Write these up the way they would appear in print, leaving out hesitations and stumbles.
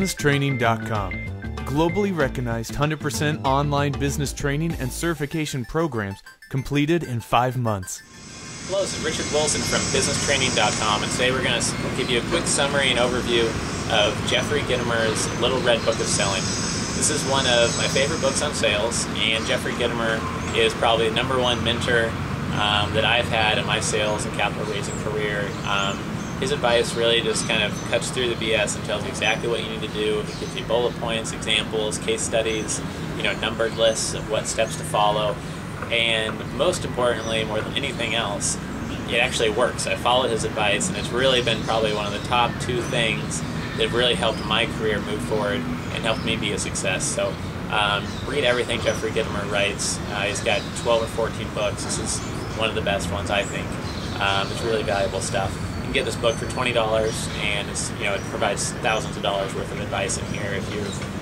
businesstraining.com. Globally recognized 100% online business training and certification programs completed in 5 months. Hello, this is Richard Wilson from businesstraining.com, and today we're going to give you a quick summary and overview of Jeffrey Gitomer's Little Red Book of Selling. This is one of my favorite books on sales, and Jeffrey Gitomer is probably the #1 mentor that I've had in my sales and capital raising career. His advice really just kind of cuts through the BS and tells you exactly what you need to do. It gives you bullet points, examples, case studies, numbered lists of what steps to follow. And most importantly, more than anything else, it actually works. I followed his advice, and it's really been probably one of the top 2 things that have really helped my career move forward and helped me be a success. So read everything Jeffrey Gitomer writes. He's got 12 or 14 books. This is one of the best ones, I think. It's really valuable stuff. You can get this book for $20, and it provides thousands of dollars worth of advice in here if you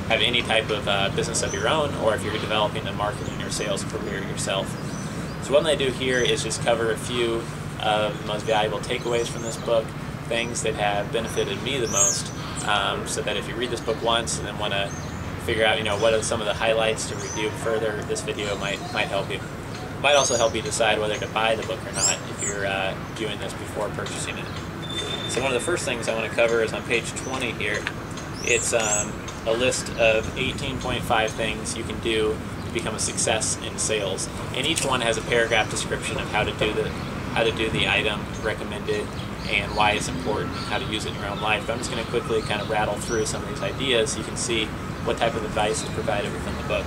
have any type of business of your own, or if you're developing a marketing or sales career yourself. So what I do here is just cover a few of the most valuable takeaways from this book, things that have benefited me the most, so that if you read this book once and then want to figure out what are some of the highlights to review further, this video might help you. It might also help you decide whether to buy the book or not if you're doing this before purchasing it. So one of the first things I want to cover is on page 20 here. It's a list of 18.5 things you can do to become a success in sales, and each one has a paragraph description of how to do the item recommended and why it's important, how to use it in your own life. But I'm just going to quickly kind of rattle through some of these ideas so you can see what type of advice is provided within the book.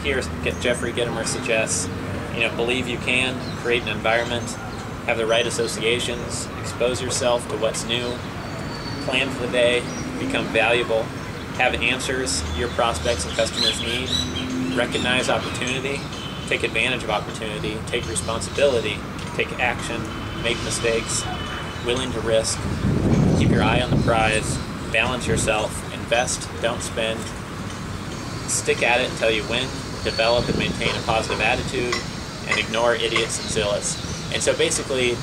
Here, Jeffrey Gitomer suggests, believe you can, create an environment, have the right associations, expose yourself to what's new, plan for the day, become valuable, have answers your prospects and customers need, recognize opportunity, take advantage of opportunity, take responsibility, take action, make mistakes, willing to risk, keep your eye on the prize, balance yourself, invest, don't spend, stick at it until you win, develop and maintain a positive attitude, and ignore idiots and zealots. And so basically,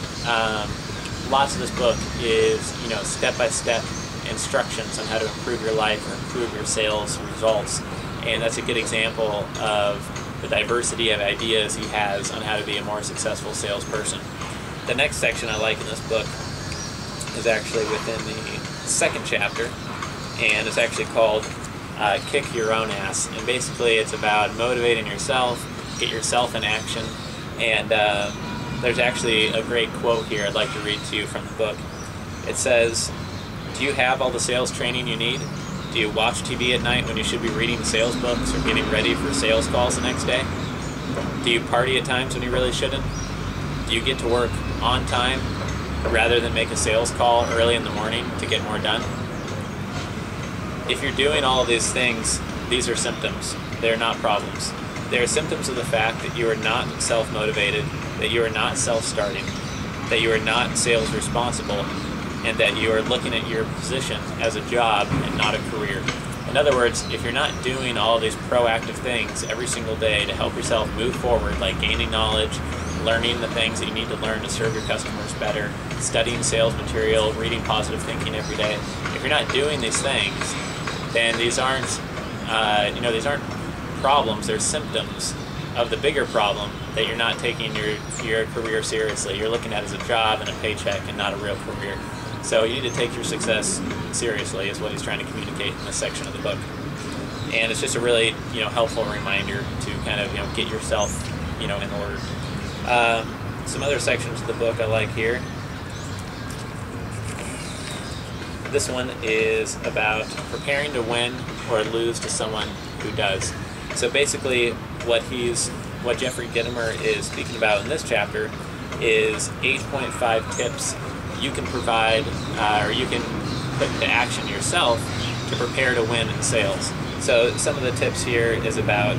lots of this book is, step-by-step instructions on how to improve your life or improve your sales results. And that's a good example of the diversity of ideas he has on how to be a more successful salesperson. The next section I like in this book is actually within the 2nd chapter, and it's actually called Kick Your Own Ass. And basically it's about motivating yourself, get yourself in action. And there's actually a great quote here I'd like to read to you from the book. It says, "Do you have all the sales training you need? Do you watch TV at night when you should be reading sales books or getting ready for sales calls the next day? Do you party at times when you really shouldn't? Do you get to work on time rather than make a sales call early in the morning to get more done? If you're doing all of these things, these are symptoms. They're not problems. They are symptoms of the fact that you are not self-motivated, that you are not self-starting, that you are not sales responsible, and that you are looking at your position as a job and not a career." In other words, if you're not doing all these proactive things every single day to help yourself move forward, like gaining knowledge, learning the things that you need to learn to serve your customers better, studying sales material, reading positive thinking every day, if you're not doing these things, then these aren't problems, they're symptoms of the bigger problem that you're not taking your career seriously. You're looking at it as a job and a paycheck and not a real career. So you need to take your success seriously is what he's trying to communicate in this section of the book. And it's just a really helpful reminder to kind of get yourself in order. Some other sections of the book I like here. This one is about preparing to win or lose to someone who does. So basically what Jeffrey Gitomer is speaking about in this chapter is 8.5 tips you can provide or you can put into action yourself to prepare to win in sales. So some of the tips here is about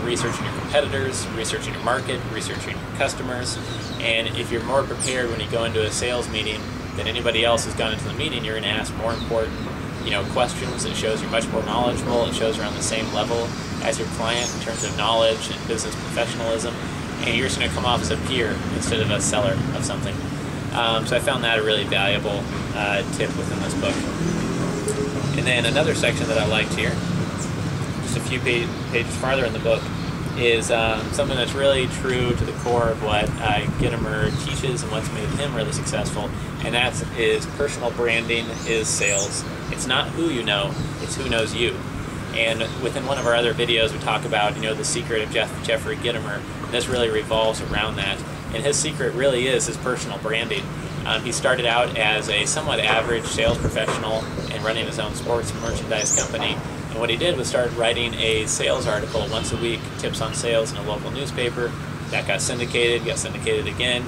researching your competitors, researching your market, researching your customers, and if you're more prepared when you go into a sales meeting than anybody else who's gone into the meeting, you're going to ask more important questions. It shows you're much more knowledgeable. It shows you're on the same level as your client in terms of knowledge and business professionalism, and you're just going to come off as a peer instead of a seller of something. So I found that a really valuable tip within this book. And then another section that I liked here, just a few pages farther in the book, is something that's really true to the core of what Gitomer teaches and what's made him really successful, and that is personal branding is sales. It's not who you know, it's who knows you. And within one of our other videos, we talk about, the secret of Jeffrey Gitomer. And this really revolves around that. And his secret really is his personal branding. He started out as a somewhat average sales professional and running his own sports merchandise company. And what he did was start writing a sales article once a week, tips on sales in a local newspaper. That got syndicated again.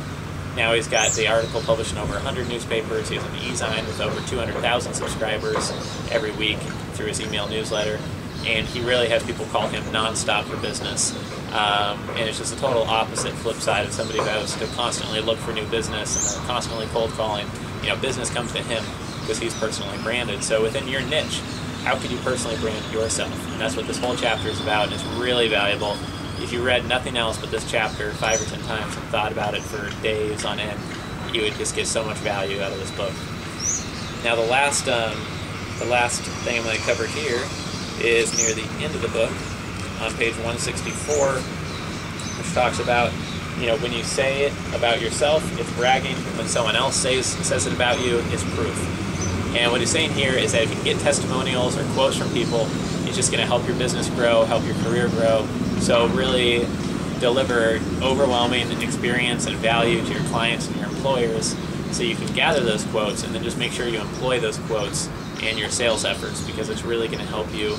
Now he's got the article published in over 100 newspapers. He has an e-zine with over 200,000 subscribers every week through his email newsletter. And he really has people call him nonstop for business. And it's just a total opposite flip side of somebody who has to constantly look for new business and constantly cold calling. Business comes to him because he's personally branded. So within your niche, how could you personally brand yourself? And that's what this whole chapter is about, and it's really valuable. If you read nothing else but this chapter 5 or 10 times and thought about it for days on end, you would just get so much value out of this book. Now the last thing I'm going to cover here is near the end of the book, on page 164, which talks about, when you say it about yourself, it's bragging. When someone else says it about you, it's proof. And what he's saying here is that if you can get testimonials or quotes from people, it's just going to help your business grow, help your career grow. So really deliver overwhelming experience and value to your clients and your employers, so you can gather those quotes and then just make sure you employ those quotes in your sales efforts, because it's really going to help you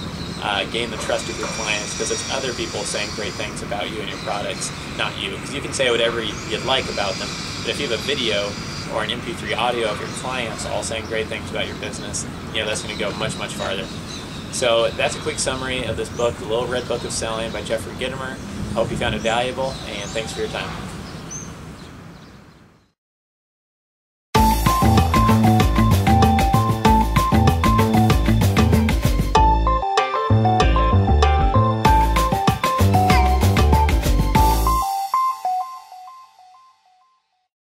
gain the trust of your clients, because it's other people saying great things about you and your products, not you. Because you can say whatever you'd like about them, but if you have a video or an MP3 audio of your clients all saying great things about your business, that's going to go much, much farther. So that's a quick summary of this book, The Little Red Book of Selling by Jeffrey Gitomer. Hope you found it valuable, and thanks for your time.